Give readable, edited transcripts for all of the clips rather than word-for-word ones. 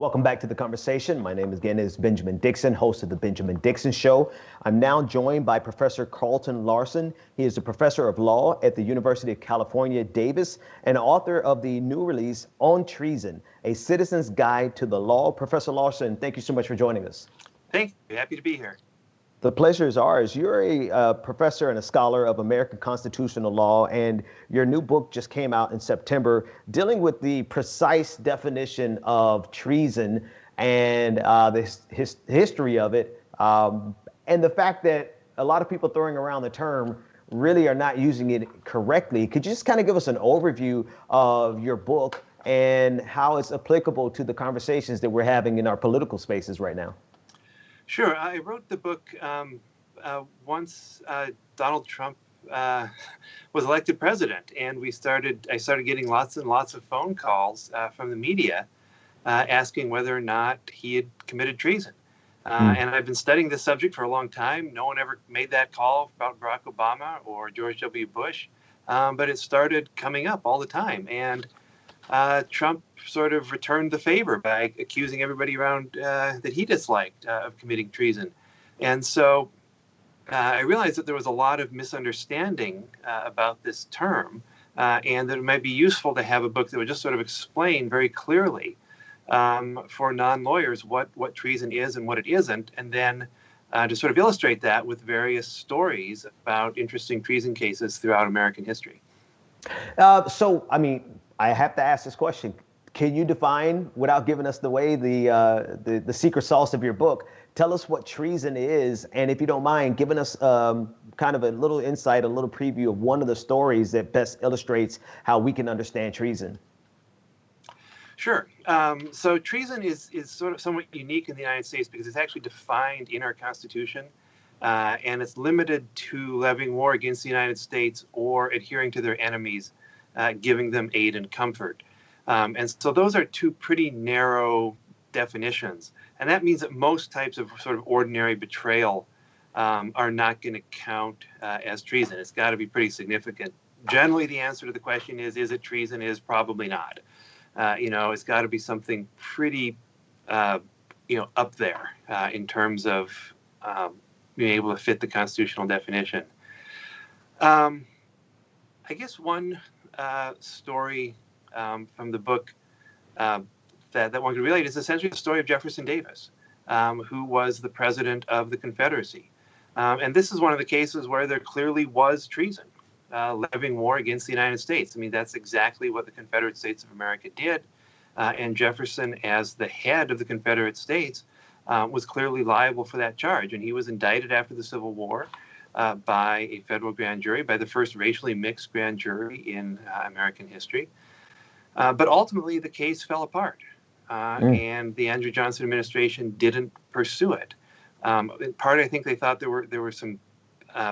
Welcome back to the conversation. My name again is Benjamin Dixon, host of the Benjamin Dixon Show. I'm now joined by Professor Carlton Larson. He is a professor of law at the University of California, Davis, and author of the new release On Treason, A Citizen's Guide to the Law. Professor Larson, thank you so much for joining us. Thank you. Happy to be here. The pleasure is ours. You're a professor and a scholar of American constitutional law, and your new book just came out in September dealing with the precise definition of treason and the history of it, and the fact that a lot of people throwing around the term really are not using it correctly. Could you just kind of give us an overview of your book and how it's applicable to the conversations that we're having in our political spaces right now? Sure. I wrote the book once Donald Trump was elected president, and I started getting lots and lots of phone calls from the media asking whether or not he had committed treason. And I've been studying this subject for a long time. No one ever made that call about Barack Obama or George W. Bush, but it started coming up all the time. And Trump sort of returned the favor by accusing everybody around that he disliked of committing treason. And so I realized that there was a lot of misunderstanding about this term, and that it might be useful to have a book that would just sort of explain very clearly for non-lawyers what treason is and what it isn't, and then to sort of illustrate that with various stories about interesting treason cases throughout American history. I have to ask this question. Can you define, without giving us the secret sauce of your book, tell us what treason is, and if you don't mind, giving us kind of a little insight, a little preview of one of the stories that best illustrates how we can understand treason? Sure. So treason is sort of somewhat unique in the United States because it's actually defined in our Constitution, and it's limited to levying war against the United States or adhering to their enemies, giving them aid and comfort. And so those are two pretty narrow definitions. And that means that most types of sort of ordinary betrayal are not going to count as treason. It's got to be pretty significant. Generally, the answer to the question is it treason? Is probably not. It's got to be something pretty, up there in terms of being able to fit the constitutional definition. I guess one story from the book that one could relate is essentially the story of Jefferson Davis, who was the president of the Confederacy. And this is one of the cases where there clearly was treason, levying war against the United States. I mean, that's exactly what the Confederate States of America did. And Jefferson, as the head of the Confederate States, was clearly liable for that charge. And he was indicted after the Civil War by a federal grand jury, by the first racially mixed grand jury in American history. But ultimately, the case fell apart, and the Andrew Johnson administration didn't pursue it. In part, I think they thought there were some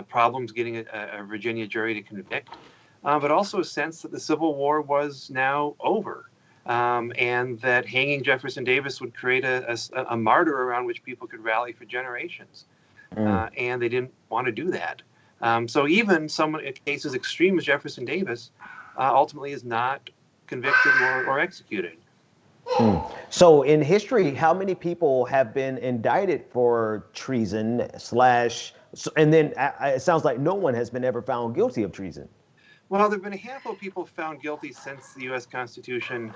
problems getting a Virginia jury to convict, but also a sense that the Civil War was now over, and that hanging Jefferson Davis would create a martyr around which people could rally for generations. And they didn't want to do that. So even someone in cases extreme as Jefferson Davis ultimately is not convicted or executed. So in history, how many people have been indicted for treason and then it sounds like no one has been ever found guilty of treason? Well, there have been a handful of people found guilty since the U.S. Constitution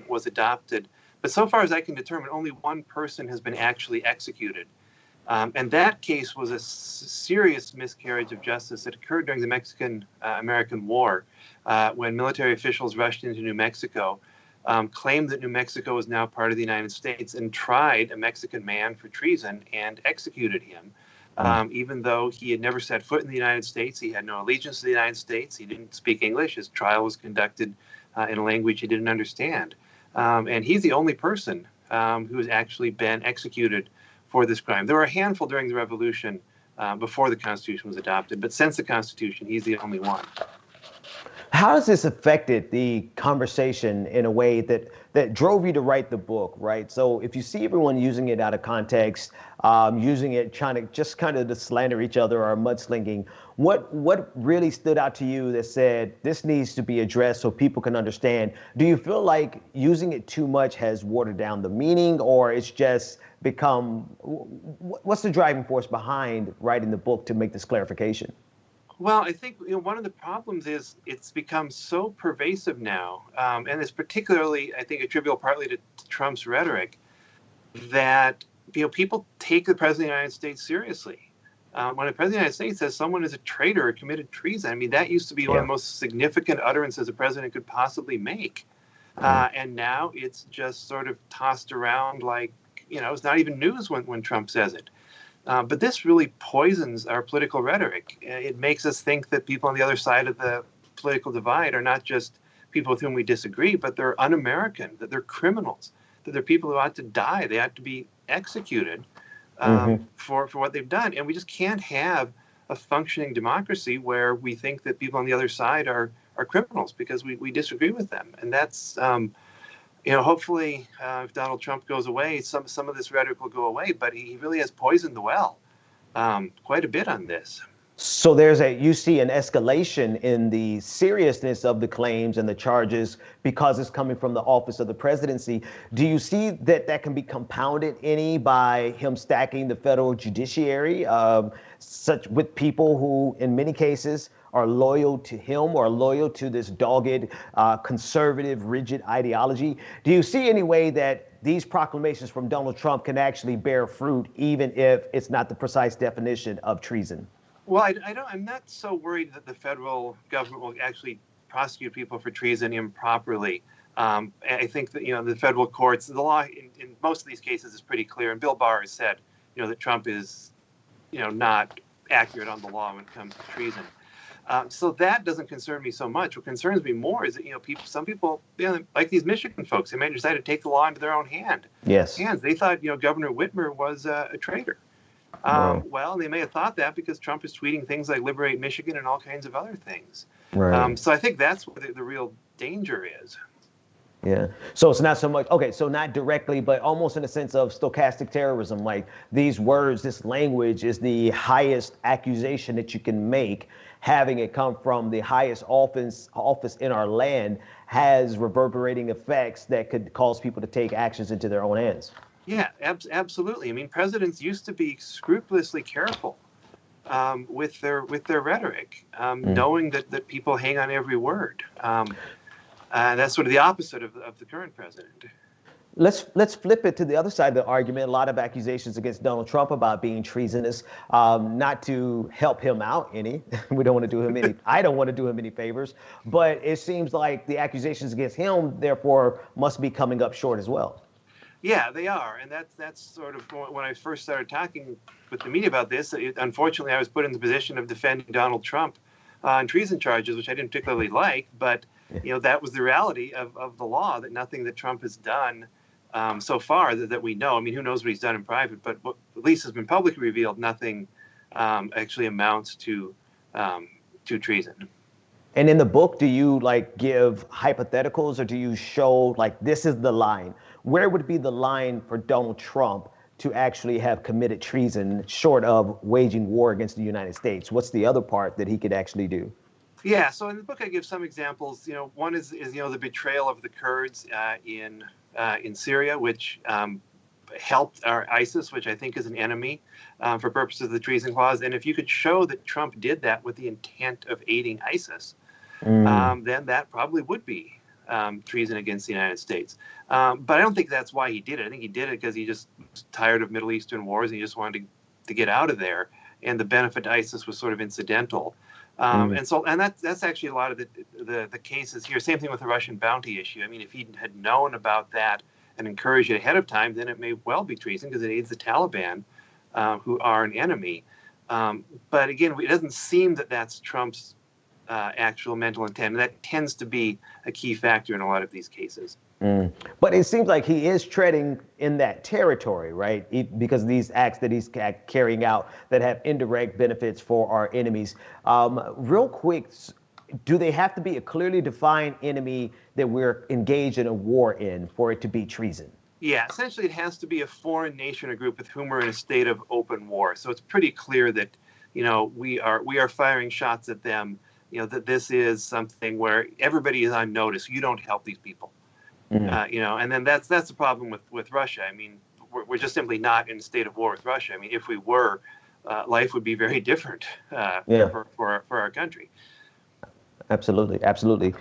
was adopted. But so far as I can determine, only one person has been actually executed. And that case was a serious miscarriage of justice that occurred during the Mexican-American War, when military officials rushed into New Mexico, claimed that New Mexico was now part of the United States, and tried a Mexican man for treason and executed him, even though he had never set foot in the United States. He had no allegiance to the United States. He didn't speak English. His trial was conducted in a language he didn't understand. And he's the only person who has actually been executed for this crime. There were a handful during the Revolution before the Constitution was adopted, but since the Constitution, he's the only one. How has this affected the conversation in a way that that drove you to write the book, right? So if you see everyone using it out of context, using it, trying to just kind of to slander each other or mudslinging, what really stood out to you that said this needs to be addressed so people can understand? Do you feel like using it too much has watered down the meaning, or it's just become, what's the driving force behind writing the book to make this clarification? Well, I think one of the problems is it's become so pervasive now, and it's particularly, I think, attributable partly to Trump's rhetoric, that people take the president of the United States seriously. When the president of the United States says someone is a traitor or committed treason, I mean, that used to be one of the most significant utterances a president could possibly make. And now it's just sort of tossed around like, it's not even news when Trump says it. But this really poisons our political rhetoric. It makes us think that people on the other side of the political divide are not just people with whom we disagree, but they're un-American, that they're criminals, that they're people who ought to die. They ought to be executed for what they've done. And we just can't have a functioning democracy where we think that people on the other side are criminals because we disagree with them. And that's hopefully, if Donald Trump goes away, some of this rhetoric will go away. But he really has poisoned the well quite a bit on this. So you see an escalation in the seriousness of the claims and the charges because it's coming from the office of the presidency. Do you see that can be compounded any by him stacking the federal judiciary, such with people who, in many cases, are loyal to him or loyal to this dogged, conservative, rigid ideology? Do you see any way that these proclamations from Donald Trump can actually bear fruit, even if it's not the precise definition of treason? Well, I'm not so worried that the federal government will actually prosecute people for treason improperly. I think that, the federal courts, the law in most of these cases is pretty clear. And Bill Barr has said, that Trump is, not accurate on the law when it comes to treason. So that doesn't concern me so much. What concerns me more is that, some people, like these Michigan folks, they may decide to take the law into their own hands. They thought, Governor Whitmer was a traitor. Well, they may have thought that because Trump is tweeting things like liberate Michigan and all kinds of other things. So I think that's where the real danger is. Yeah. So it's not so much, okay, so not directly, but almost in a sense of stochastic terrorism, like these words, this language is the highest accusation that you can make. Having it come from the highest office in our land has reverberating effects that could cause people to take actions into their own hands. Yeah, absolutely. I mean, presidents used to be scrupulously careful with their rhetoric, knowing that people hang on every word. That's sort of the opposite of the current president. Let's flip it to the other side of the argument. A lot of accusations against Donald Trump about being treasonous, not to help him out any. We don't want to do him any. I don't want to do him any favors. But it seems like the accusations against him, therefore, must be coming up short as well. Yeah, they are. And that's sort of when I first started talking with the media about this. Unfortunately, I was put in the position of defending Donald Trump on treason charges, which I didn't particularly like. But, that was the reality of the law, that nothing that Trump has done so far that we know. I mean, who knows what he's done in private, but what at least has been publicly revealed, nothing actually amounts to treason. And in the book, do you give hypotheticals, or do you show this is the line? Where would be the line for Donald Trump to actually have committed treason short of waging war against the United States? What's the other part that he could actually do? Yeah, so in the book I give some examples. One is the betrayal of the Kurds in Syria, which helped our ISIS, which I think is an enemy for purposes of the treason clause. And if you could show that Trump did that with the intent of aiding ISIS, then that probably would be treason against the United States. But I don't think that's why he did it. I think he did it because he just was tired of Middle Eastern wars and he just wanted to get out of there. And the benefit to ISIS was sort of incidental. And that's actually a lot of the cases here. Same thing with the Russian bounty issue. I mean, if he had known about that and encouraged it ahead of time, then it may well be treason because it aids the Taliban, who are an enemy. But again, it doesn't seem that that's Trump's actual mental intent. And that tends to be a key factor in a lot of these cases. But it seems like he is treading in that territory, right? Because of these acts that he's carrying out that have indirect benefits for our enemies. Real quick, do they have to be a clearly defined enemy that we're engaged in a war in for it to be treason? Yeah, essentially it has to be a foreign nation or group with whom we're in a state of open war. So it's pretty clear that, we are firing shots at them, that this is something where everybody is on notice. You don't help these people. And then that's the problem with Russia. I mean, we're just simply not in a state of war with Russia. I mean, if we were, life would be very different for our country. Absolutely, absolutely.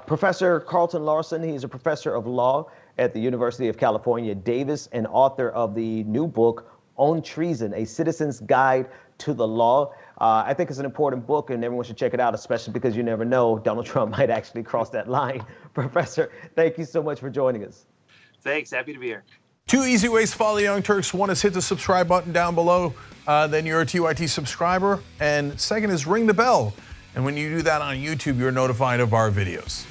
Professor Carlton Larson, he's a professor of law at the University of California, Davis, and author of the new book, On Treason, A Citizen's Guide to the Law. I think it's an important book, and everyone should check it out, especially because you never know, Donald Trump might actually cross that line. Professor, thank you so much for joining us. Thanks. Happy to be here. 2 easy ways to follow the Young Turks. One is hit the subscribe button down below. Then you're a TYT subscriber. And second is ring the bell. And when you do that on YouTube, you're notified of our videos.